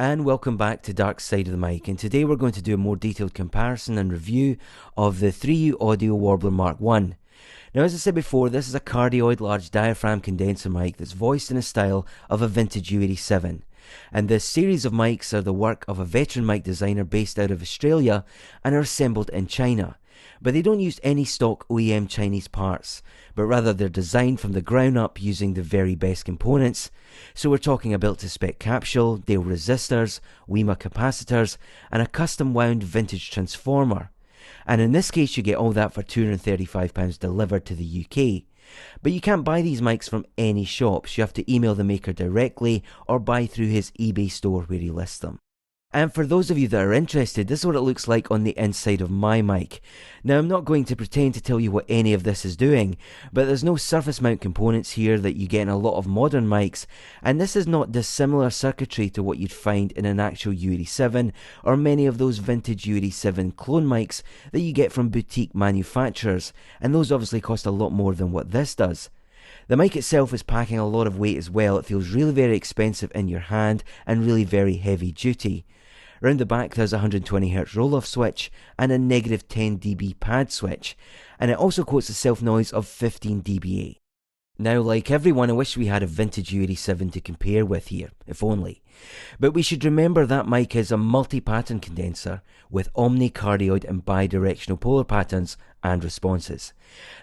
And welcome back to Dark Side of the Mic, and today we're going to do a more detailed comparison and review of the 3U Audio Warbler MK1. Now, as I said before, this is a cardioid large diaphragm condenser mic that's voiced in a style of a vintage U87. And this series of mics are the work of a veteran mic designer based out of Australia and are assembled in China. But they don't use any stock OEM Chinese parts, but rather they're designed from the ground up using the very best components. So we're talking a built-to-spec capsule, Dale resistors, WEMA capacitors, and a custom wound vintage transformer. And in this case you get all that for £235 delivered to the UK. But you can't buy these mics from any shops, you have to email the maker directly or buy through his eBay store where he lists them. And for those of you that are interested, this is what it looks like on the inside of my mic. Now, I'm not going to pretend to tell you what any of this is doing, but there's no surface mount components here that you get in a lot of modern mics, and this is not dissimilar circuitry to what you'd find in an actual U87 or many of those vintage U87 clone mics that you get from boutique manufacturers, and those obviously cost a lot more than what this does. The mic itself is packing a lot of weight as well. It feels really very expensive in your hand and really very heavy duty. Around the back there's a 120Hz roll-off switch and a negative 10 dB pad switch, and it also quotes a self-noise of 15 dBA. Now, like everyone, I wish we had a vintage U87 to compare with here, if only. But we should remember that mic is a multi-pattern condenser with omni-cardioid and bidirectional polar patterns and responses.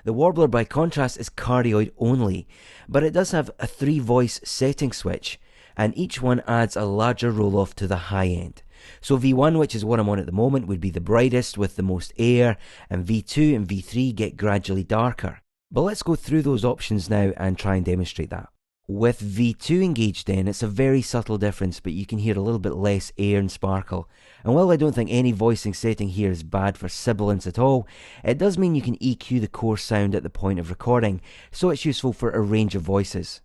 The Warbler, by contrast, is cardioid only, but it does have a 3-voice setting switch, and each one adds a larger roll-off to the high end. So V1, which is what I'm on at the moment, would be the brightest with the most air, and V2 and V3 get gradually darker. But let's go through those options now and try and demonstrate that. With V2 engaged in, it's a very subtle difference, but you can hear a little bit less air and sparkle. And while I don't think any voicing setting here is bad for sibilance at all, it does mean you can EQ the core sound at the point of recording, so it's useful for a range of voices.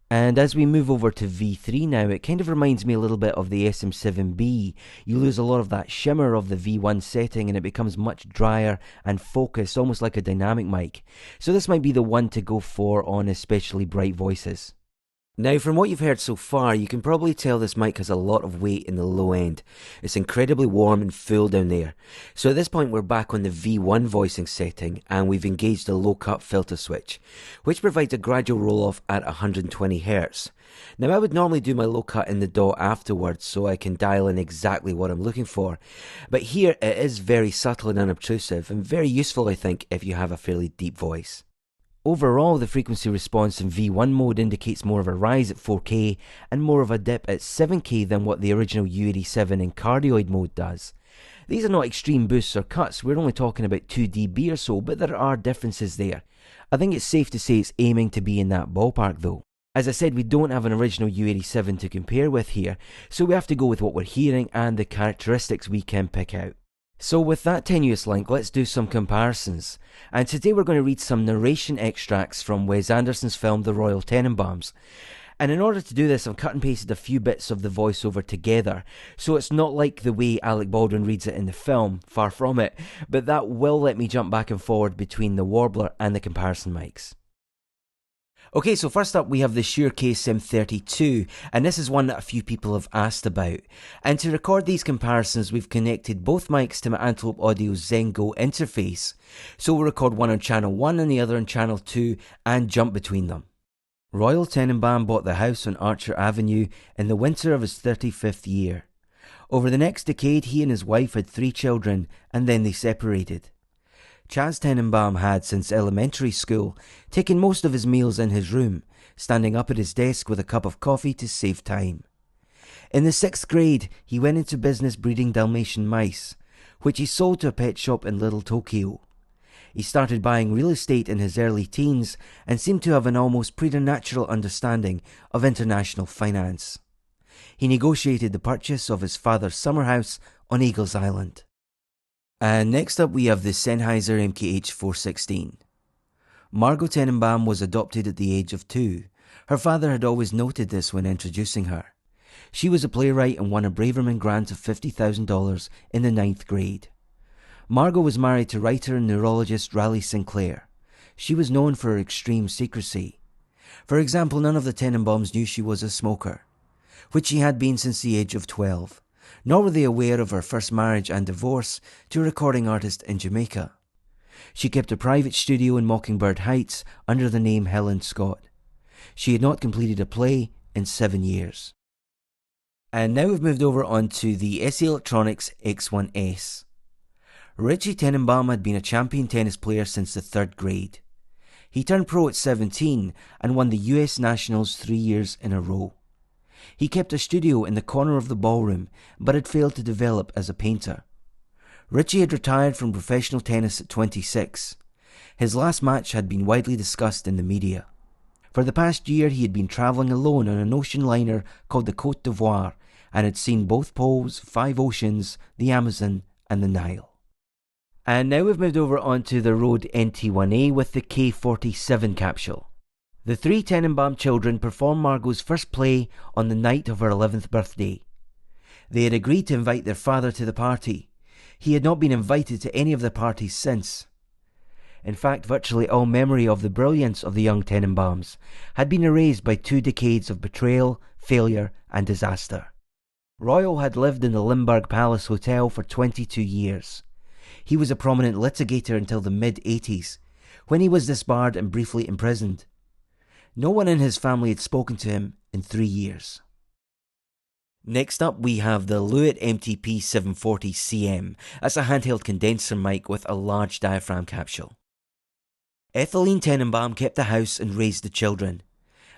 And as we move over to V3 now, it kind of reminds me a little bit of the SM7B. You lose a lot of that shimmer of the V1 setting and it becomes much drier and focused, almost like a dynamic mic. So this might be the one to go for on especially bright voices. Now, from what you've heard so far, you can probably tell this mic has a lot of weight in the low end. It's incredibly warm and full down there. So at this point we're back on the V1 voicing setting and we've engaged a low cut filter switch, which provides a gradual roll off at 120Hz. Now, I would normally do my low cut in the DAW afterwards so I can dial in exactly what I'm looking for. But here it is very subtle and unobtrusive and very useful, I think, if you have a fairly deep voice. Overall, the frequency response in V1 mode indicates more of a rise at 4K and more of a dip at 7K than what the original U87 in cardioid mode does. These are not extreme boosts or cuts, we're only talking about 2 dB or so, but there are differences there. I think it's safe to say it's aiming to be in that ballpark though. As I said, we don't have an original U87 to compare with here, so we have to go with what we're hearing and the characteristics we can pick out. So with that tenuous link, let's do some comparisons. And today we're going to read some narration extracts from Wes Anderson's film The Royal Tenenbaums. And in order to do this, I've cut and pasted a few bits of the voiceover together, so it's not like the way Alec Baldwin reads it in the film, far from it, but that will let me jump back and forward between the Warbler and the comparison mics. Okay, so first up we have the Shure KSM32, and this is one that a few people have asked about. And to record these comparisons, we've connected both mics to my Antelope Audio's Zengo interface. So we'll record one on channel 1 and the other on channel 2 and jump between them. Royal Tenenbaum bought the house on Archer Avenue in the winter of his 35th year. Over the next decade, he and his wife had 3 children, and then they separated. Chaz Tenenbaum had, since elementary school, taken most of his meals in his room, standing up at his desk with a cup of coffee to save time. In the 6th grade, he went into business breeding Dalmatian mice, which he sold to a pet shop in Little Tokyo. He started buying real estate in his early teens and seemed to have an almost preternatural understanding of international finance. He negotiated the purchase of his father's summer house on Eagles Island. And next up we have the Sennheiser MKH416. Margot Tenenbaum was adopted at the age of 2. Her father had always noted this when introducing her. She was a playwright and won a Braverman grant of $50,000 in the 9th grade. Margot was married to writer and neurologist Raleigh Sinclair. She was known for her extreme secrecy. For example, none of the Tenenbaums knew she was a smoker. which she had been since the age of 12, nor were they aware of her first marriage and divorce to a recording artist in Jamaica. She kept a private studio in Mockingbird Heights under the name Helen Scott. She had not completed a play in 7 years. And now we've moved over onto the SE Electronics X1S. Richie Tenenbaum had been a champion tennis player since the 3rd grade. He turned pro at 17 and won the US Nationals 3 years in a row. He kept a studio in the corner of the ballroom, but had failed to develop as a painter. Richie had retired from professional tennis at 26. His last match had been widely discussed in the media. For the past year he had been travelling alone on an ocean liner called the Côte d'Ivoire and had seen both poles, 5 oceans, the Amazon and the Nile. And now we've moved over onto the Rode NT1A with the K47 capsule. The 3 Tenenbaum children performed Margot's first play on the night of her 11th birthday. They had agreed to invite their father to the party. He had not been invited to any of the parties since. In fact, virtually all memory of the brilliance of the young Tenenbaums had been erased by 2 decades of betrayal, failure and disaster. Royal had lived in the Limburg Palace Hotel for 22 years. He was a prominent litigator until the mid-80s, when he was disbarred and briefly imprisoned. No one in his family had spoken to him in 3 years. Next up we have the Lewitt MTP 740CM. That's a handheld condenser mic with a large diaphragm capsule. Etheline Tenenbaum kept the house and raised the children,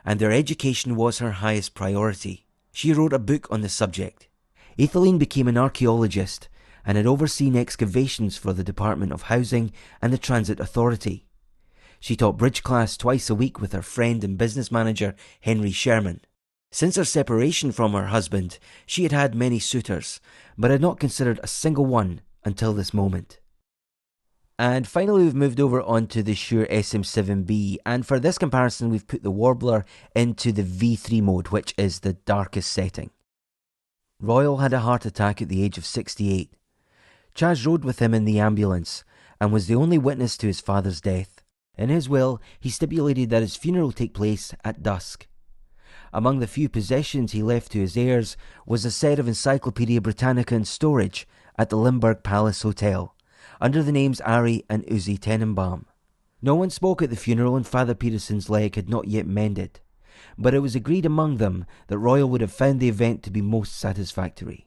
and their education was her highest priority. She wrote a book on the subject. Etheline became an archaeologist and had overseen excavations for the Department of Housing and the Transit Authority. She taught bridge class twice a week with her friend and business manager Henry Sherman. Since her separation from her husband, she had had many suitors, but had not considered a single one until this moment. And finally we've moved over onto the Shure SM7B, and for this comparison we've put the Warbler into the V3 mode, which is the darkest setting. Royal had a heart attack at the age of 68. Chaz rode with him in the ambulance and was the only witness to his father's death. In his will, he stipulated that his funeral take place at dusk. Among the few possessions he left to his heirs was a set of Encyclopaedia Britannica in storage at the Limburg Palace Hotel, under the names Ari and Uzi Tenenbaum. No one spoke at the funeral and Father Peterson's leg had not yet mended, but it was agreed among them that Royal would have found the event to be most satisfactory.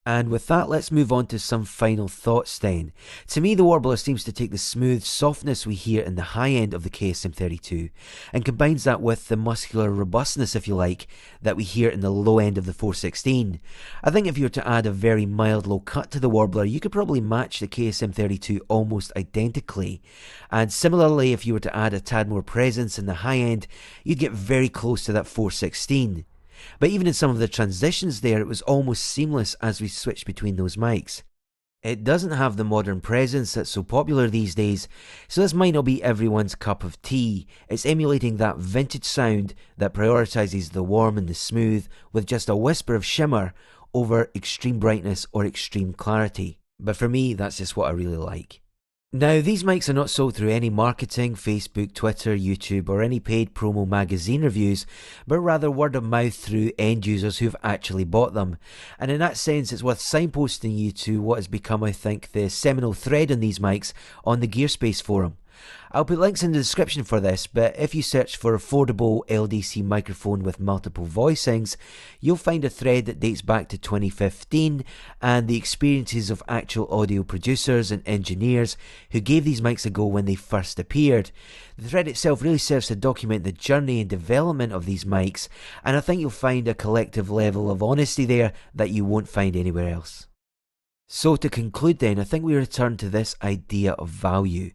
And with that, let's move on to some final thoughts then. To me, the Warbler seems to take the smooth softness we hear in the high end of the KSM32 and combines that with the muscular robustness, if you like, that we hear in the low end of the 416. I think if you were to add a very mild low cut to the Warbler, you could probably match the KSM32 almost identically. And similarly, if you were to add a tad more presence in the high end, you'd get very close to that 416. But even in some of the transitions there, it was almost seamless as we switched between those mics. It doesn't have the modern presence that's so popular these days, so this might not be everyone's cup of tea. It's emulating that vintage sound that prioritises the warm and the smooth with just a whisper of shimmer over extreme brightness or extreme clarity. But for me, that's just what I really like. Now, these mics are not sold through any marketing, Facebook, Twitter, YouTube or any paid promo magazine reviews, but rather word of mouth through end users who've actually bought them. And in that sense, it's worth signposting you to what has become, I think, the seminal thread on these mics on the Gearspace forum. I'll put links in the description for this, but if you search for affordable LDC microphone with multiple voicings, you'll find a thread that dates back to 2015 and the experiences of actual audio producers and engineers who gave these mics a go when they first appeared. The thread itself really serves to document the journey and development of these mics, and I think you'll find a collective level of honesty there that you won't find anywhere else. So to conclude then, I think we return to this idea of value.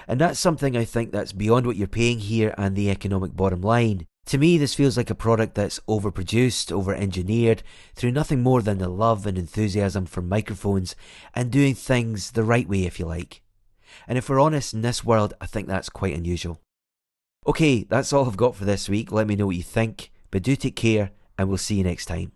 And that's something I think that's beyond what you're paying here and the economic bottom line. To me, this feels like a product that's overproduced, over-engineered, through nothing more than the love and enthusiasm for microphones and doing things the right way, if you like. And if we're honest, in this world, I think that's quite unusual. Okay, that's all I've got for this week. Let me know what you think, but do take care, and we'll see you next time.